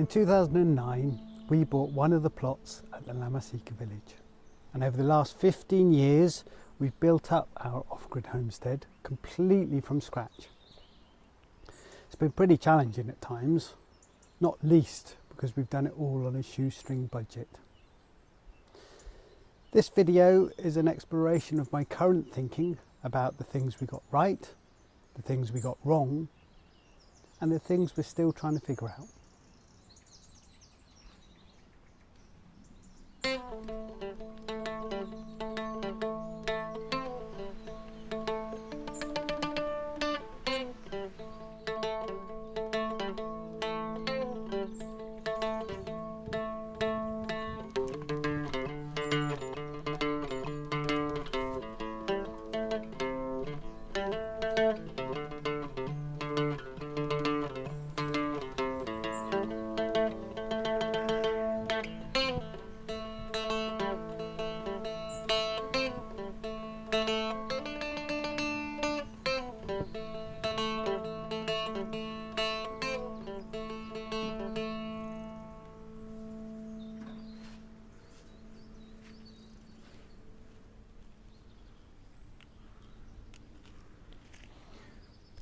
In 2009, we bought one of the plots at the La Masica village, and over the last 15 years we've built up our off-grid homestead completely from scratch. It's been pretty challenging at times, not least because we've done it all on a shoestring budget. This video is an exploration of my current thinking about the things we got right, the things we got wrong, and the things we're still trying to figure out.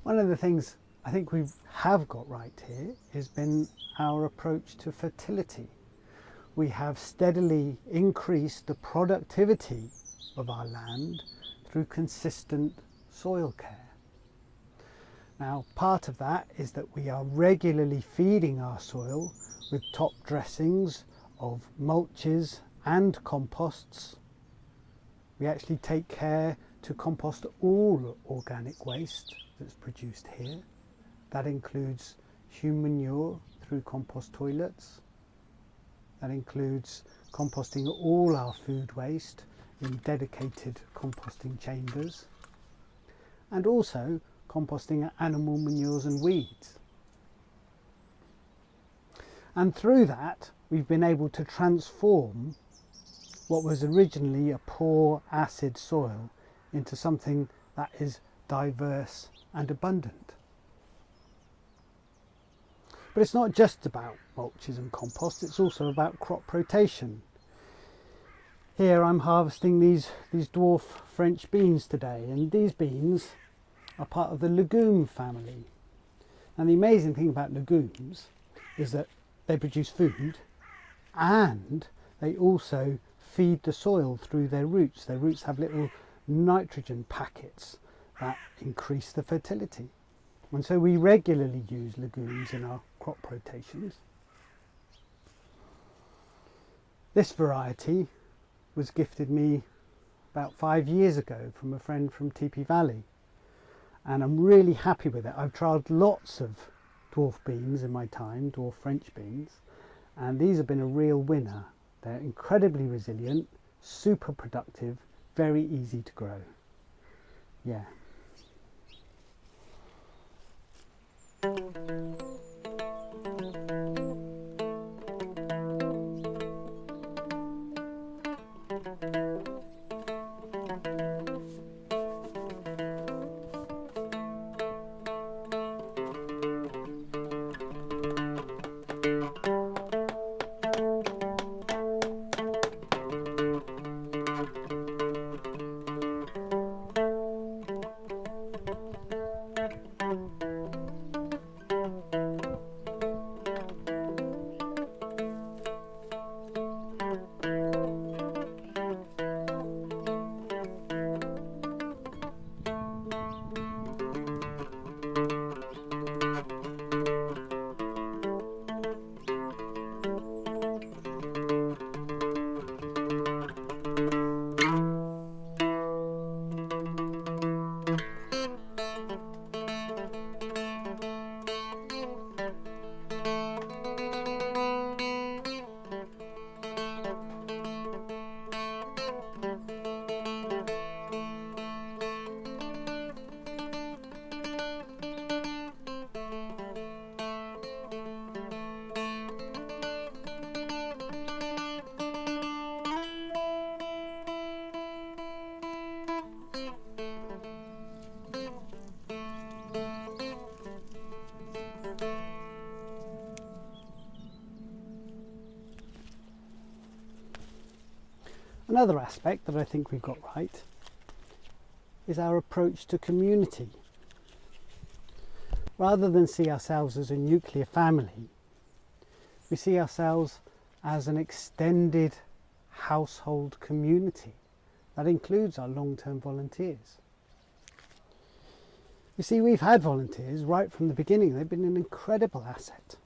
One of the things I think we have got right here has been our approach to fertility. We have steadily increased the productivity of our land through consistent soil care. Now, part of that is that we are regularly feeding our soil with top dressings of mulches and composts. We actually take care to compost all organic waste that's produced here. That includes human manure through compost toilets. That includes composting all our food waste in dedicated composting chambers, and also composting animal manures and weeds. And through that, we've been able to transform what was originally a poor acid soil into something that is diverse and abundant. But it's not just about mulches and compost, it's also about crop rotation. Here I'm harvesting these dwarf French beans today, and these beans are part of the legume family. And the amazing thing about legumes is that they produce food and they also feed the soil through their roots. Their roots have little nitrogen packets that increase the fertility. And so we regularly use legumes in our crop rotations. This variety was gifted me about 5 years ago from a friend from Teepee Valley, and I'm really happy with it. I've tried lots of dwarf beans in my time, dwarf French beans, and these have been a real winner. They're incredibly resilient, super productive, very easy to grow. Yeah. Another aspect that I think we've got right is our approach to community. Rather than see ourselves as a nuclear family, we see ourselves as an extended household community that includes our long-term volunteers. You see, we've had volunteers right from the beginning. They've been an incredible asset.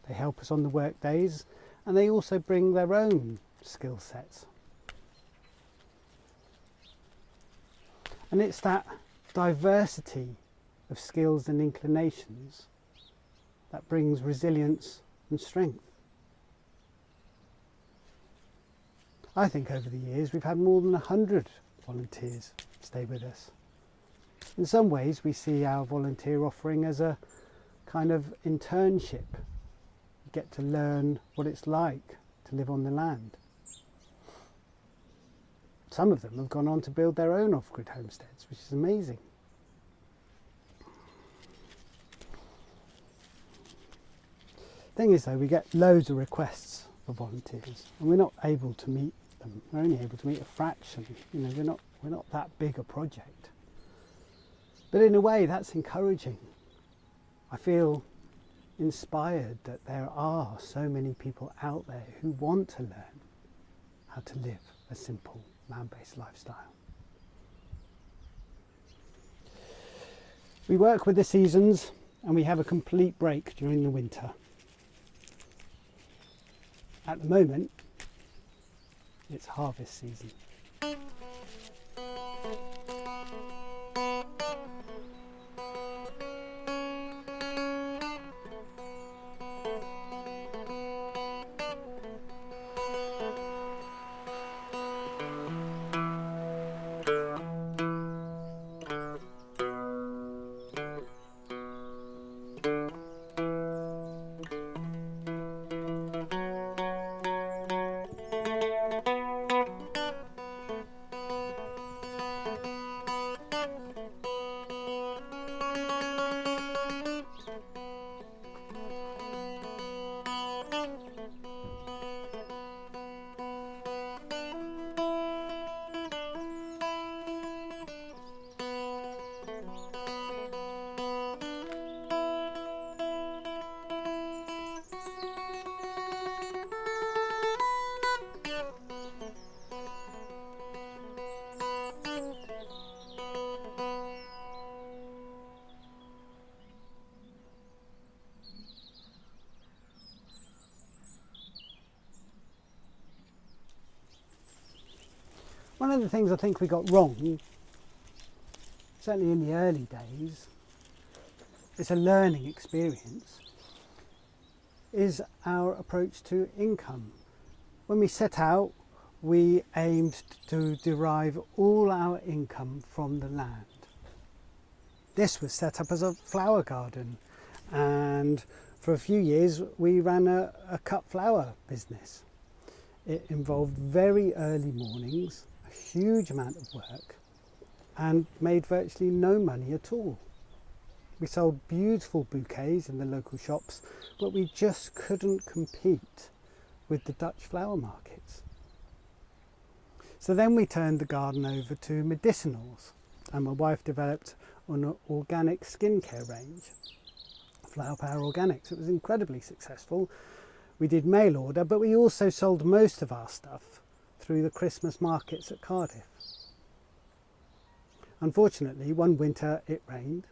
They help us on the work days, and they also bring their own skill sets. And it's that diversity of skills and inclinations that brings resilience and strength. I think over the years we've had more than 100 volunteers stay with us. In some ways we see our volunteer offering as a kind of internship. You get to learn what it's like to live on the land. Some of them have gone on to build their own off-grid homesteads, which is amazing. Thing is though, we get loads of requests for volunteers and we're not able to meet them. We're only able to meet a fraction. You know, we're not that big a project. But in a way that's encouraging. I feel inspired that there are so many people out there who want to learn how to live a simple land-based lifestyle. We work with the seasons and we have a complete break during the winter. At the moment, it's harvest season. One of the things I think we got wrong, certainly in the early days, it's a learning experience, is our approach to income. When we set out, we aimed to derive all our income from the land. This was set up as a flower garden, and for a few years we ran a cut flower business. It involved very early mornings, a huge amount of work, and made virtually no money at all. We sold beautiful bouquets in the local shops, but we just couldn't compete with the Dutch flower markets. So then we turned the garden over to medicinals, and my wife developed an organic skincare range, Flower Power Organics. It was incredibly successful. We did mail order, but we also sold most of our stuff through the Christmas markets at Cardiff. Unfortunately, one winter it rained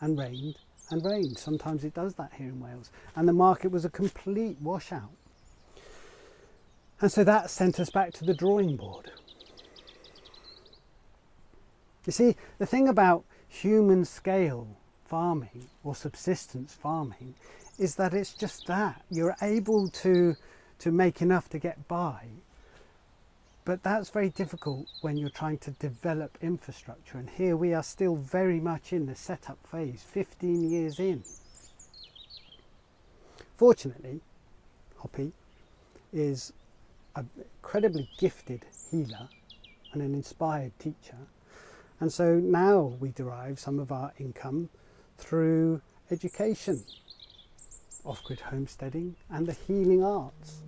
and rained and rained. Sometimes it does that here in Wales, and the market was a complete washout. And so that sent us back to the drawing board. You see, the thing about human scale farming or subsistence farming is that it's just that. You're able to make enough to get by, but that's very difficult when you're trying to develop infrastructure. And here we are still very much in the setup phase, 15 years in. Fortunately, Hoppy is an incredibly gifted healer and an inspired teacher. And so now we derive some of our income through education, off-grid homesteading and the healing arts.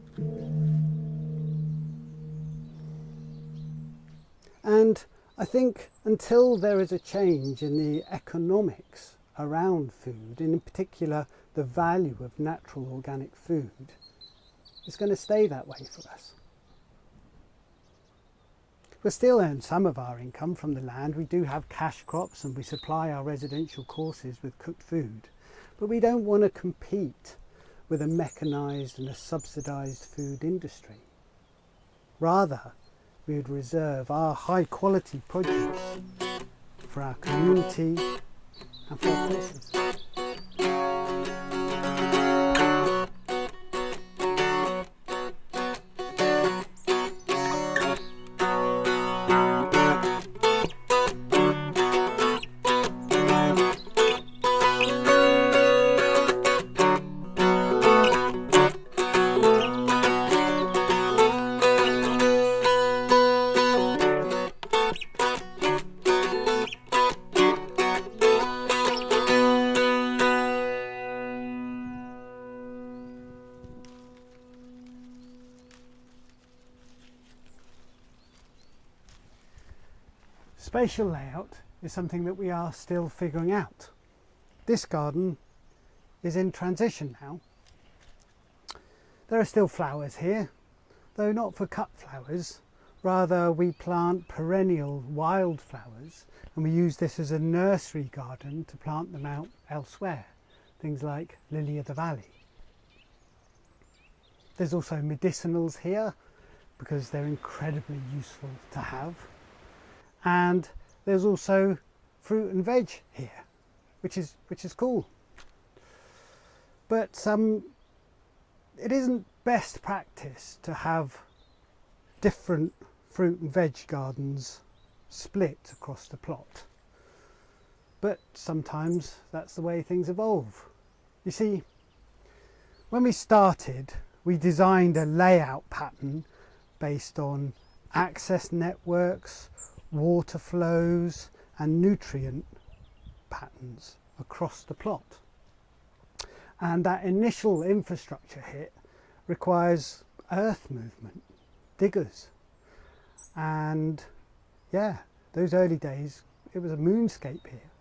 And I think until there is a change in the economics around food, in particular the value of natural organic food, it's going to stay that way for us. We'll still earn some of our income from the land. We do have cash crops and we supply our residential courses with cooked food, but we don't want to compete with a mechanised and a subsidised food industry. Rather, we would reserve our high quality produce for our community and for our courses. Spatial layout is something that we are still figuring out. This garden is in transition now. There are still flowers here, though not for cut flowers. Rather, we plant perennial wildflowers, and we use this as a nursery garden to plant them out elsewhere, things like lily of the valley. There's also medicinals here because they're incredibly useful to have. And there's also fruit and veg here, which is cool. But it isn't best practice to have different fruit and veg gardens split across the plot. But sometimes that's the way things evolve. You see, when we started, we designed a layout pattern based on access networks, water flows and nutrient patterns across the plot. And that initial infrastructure hit requires earth movement, diggers. And yeah, those early days, it was a moonscape here.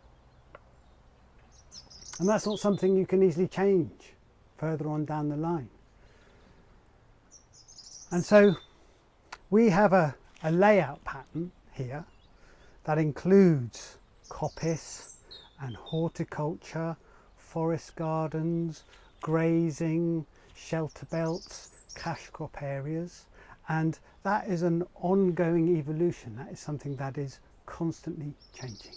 And that's not something you can easily change further on down the line. And so we have a layout pattern here that includes coppice and horticulture, forest gardens, grazing, shelter belts, cash crop areas, and that is an ongoing evolution. That is something that is constantly changing.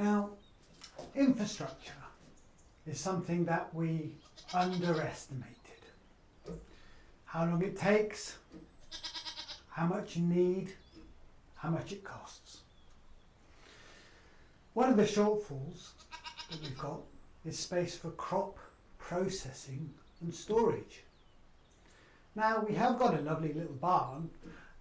Now, infrastructure is something that we underestimated. How long it takes, how much you need, how much it costs. One of the shortfalls that we've got is space for crop processing and storage. Now, we have got a lovely little barn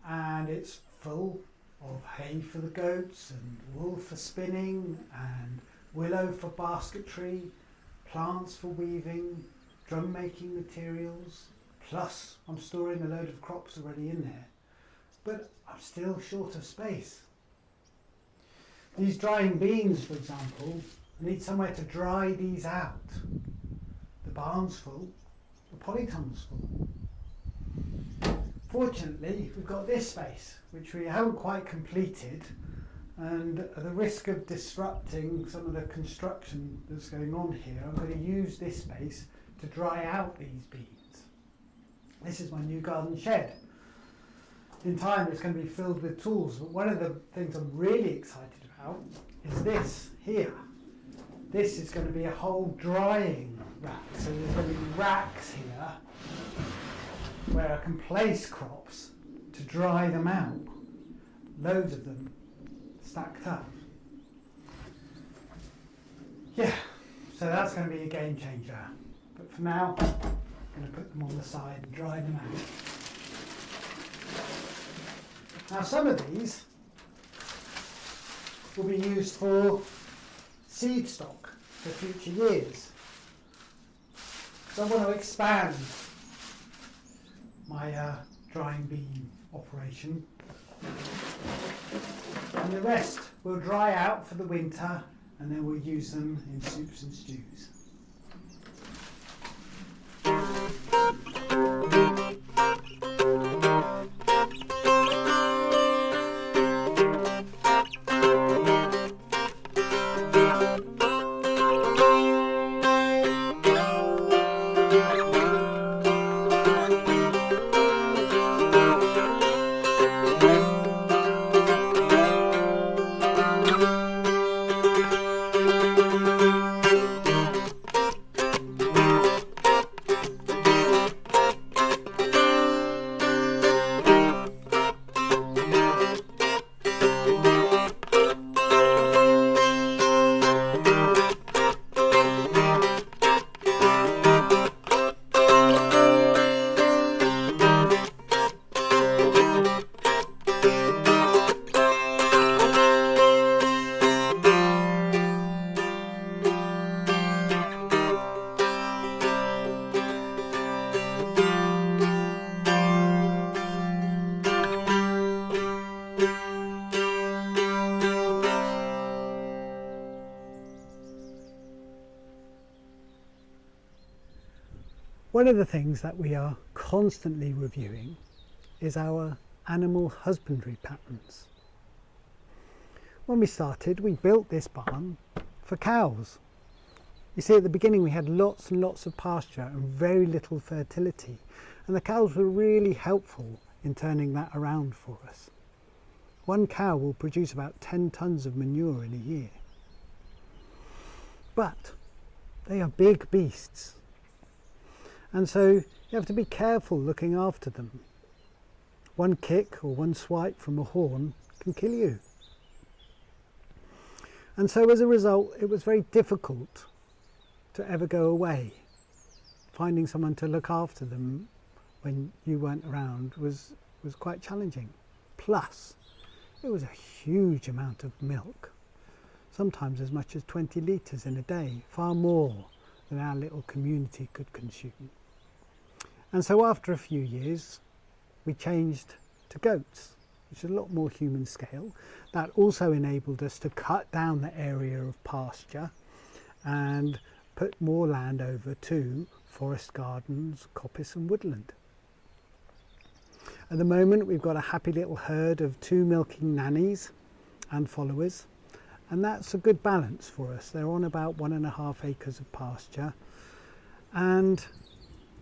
and it's full of hay for the goats and wool for spinning and willow for basketry, plants for weaving, drum making materials, plus I'm storing a load of crops already in there, but I'm still short of space. These drying beans, for example, I need somewhere to dry these out. The barn's full, the polytunnel's full. Fortunately, we've got this space, which we haven't quite completed, and at the risk of disrupting some of the construction that's going on here, I'm going to use this space to dry out these beans. This is my new garden shed. In time it's going to be filled with tools, but one of the things I'm really excited about is this here. This is going to be a whole drying rack, so there's going to be racks here where I can place crops to dry them out. Loads of them stacked up. Yeah, so that's going to be a game changer. But for now, I'm going to put them on the side and dry them out. Now some of these will be used for seed stock for future years. So I want to expand my drying bean operation, and the rest will dry out for the winter and then we'll use them in soups and stews. One of the things that we are constantly reviewing is our animal husbandry patterns. When we started, we built this barn for cows. You see, at the beginning we had lots and lots of pasture and very little fertility, and the cows were really helpful in turning that around for us. One cow will produce about 10 tons of manure in a year. But they are big beasts. And so you have to be careful looking after them. One kick or one swipe from a horn can kill you. And so as a result, it was very difficult to ever go away. Finding someone to look after them when you weren't around was quite challenging. Plus, it was a huge amount of milk, sometimes as much as 20 litres in a day, far more than our little community could consume. And so after a few years, we changed to goats, which is a lot more human scale. That also enabled us to cut down the area of pasture and put more land over to forest gardens, coppice and woodland. At the moment, we've got a happy little herd of 2 milking nannies and followers, and that's a good balance for us. They're on about 1.5 acres of pasture, and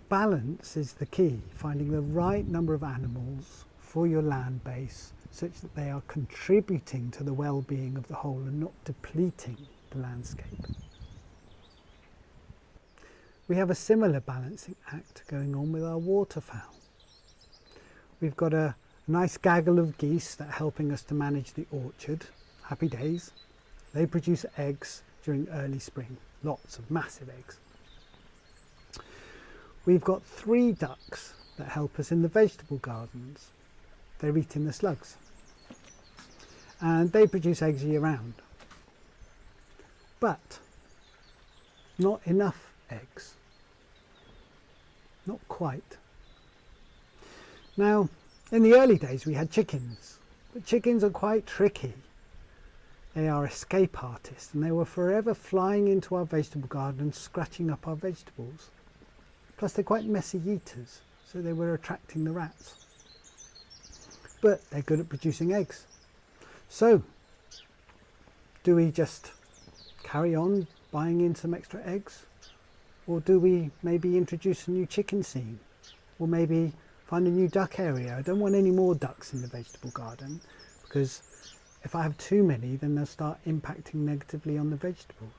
balance is the key, finding the right number of animals for your land base such that they are contributing to the well-being of the whole and not depleting the landscape. We have a similar balancing act going on with our waterfowl. We've got a nice gaggle of geese that are helping us to manage the orchard. Happy days. They produce eggs during early spring, lots of massive eggs. We've got 3 ducks that help us in the vegetable gardens. They're eating the slugs. And they produce eggs year round. But not enough eggs. Not quite. Now, in the early days we had chickens, but chickens are quite tricky. They are escape artists and they were forever flying into our vegetable garden and scratching up our vegetables. Plus they're quite messy eaters, so they were attracting the rats. But they're good at producing eggs. So, do we just carry on buying in some extra eggs? Or do we maybe introduce a new chicken scene? Or maybe find a new duck area? I don't want any more ducks in the vegetable garden, because if I have too many, then they'll start impacting negatively on the vegetables.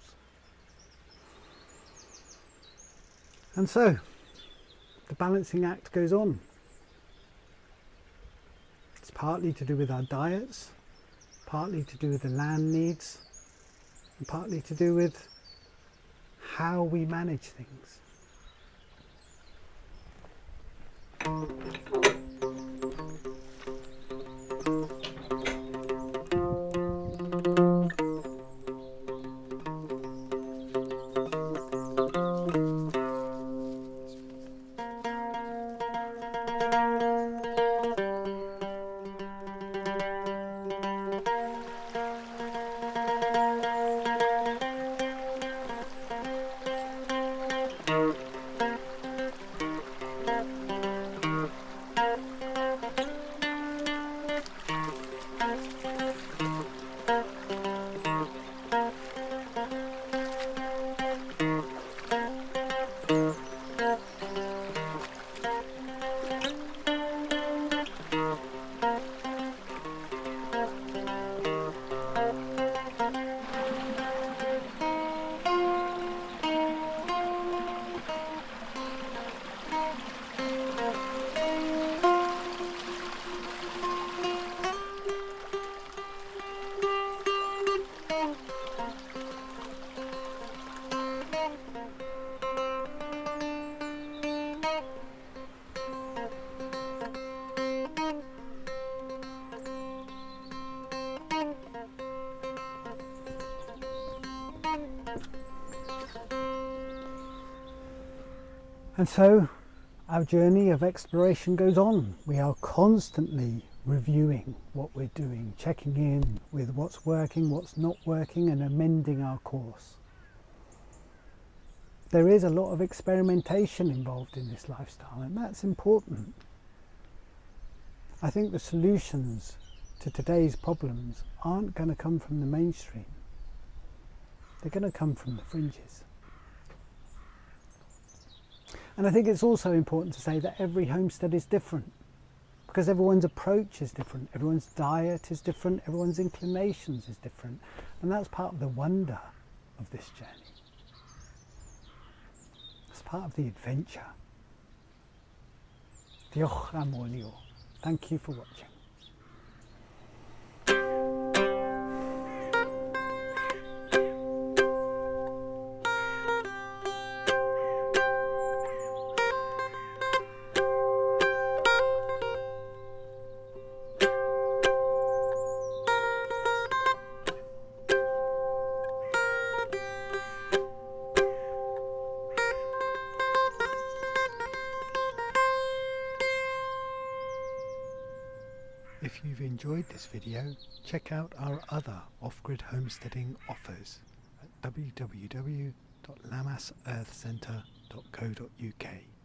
And so, the balancing act goes on. It's partly to do with our diets, partly to do with the land needs, and partly to do with how we manage things. And so our journey of exploration goes on. We are constantly reviewing what we're doing, checking in with what's working, what's not working, and amending our course. There is a lot of experimentation involved in this lifestyle, and that's important. I think the solutions to today's problems aren't going to come from the mainstream. They're going to come from the fringes. And I think it's also important to say that every homestead is different, because everyone's approach is different, everyone's diet is different, everyone's inclinations is different, and that's part of the wonder of this journey. It's part of the adventure. Diolch am wylio. Thank you for watching. If you've enjoyed this video, check out our other off-grid homesteading offers at www.lamasearthcentre.co.uk.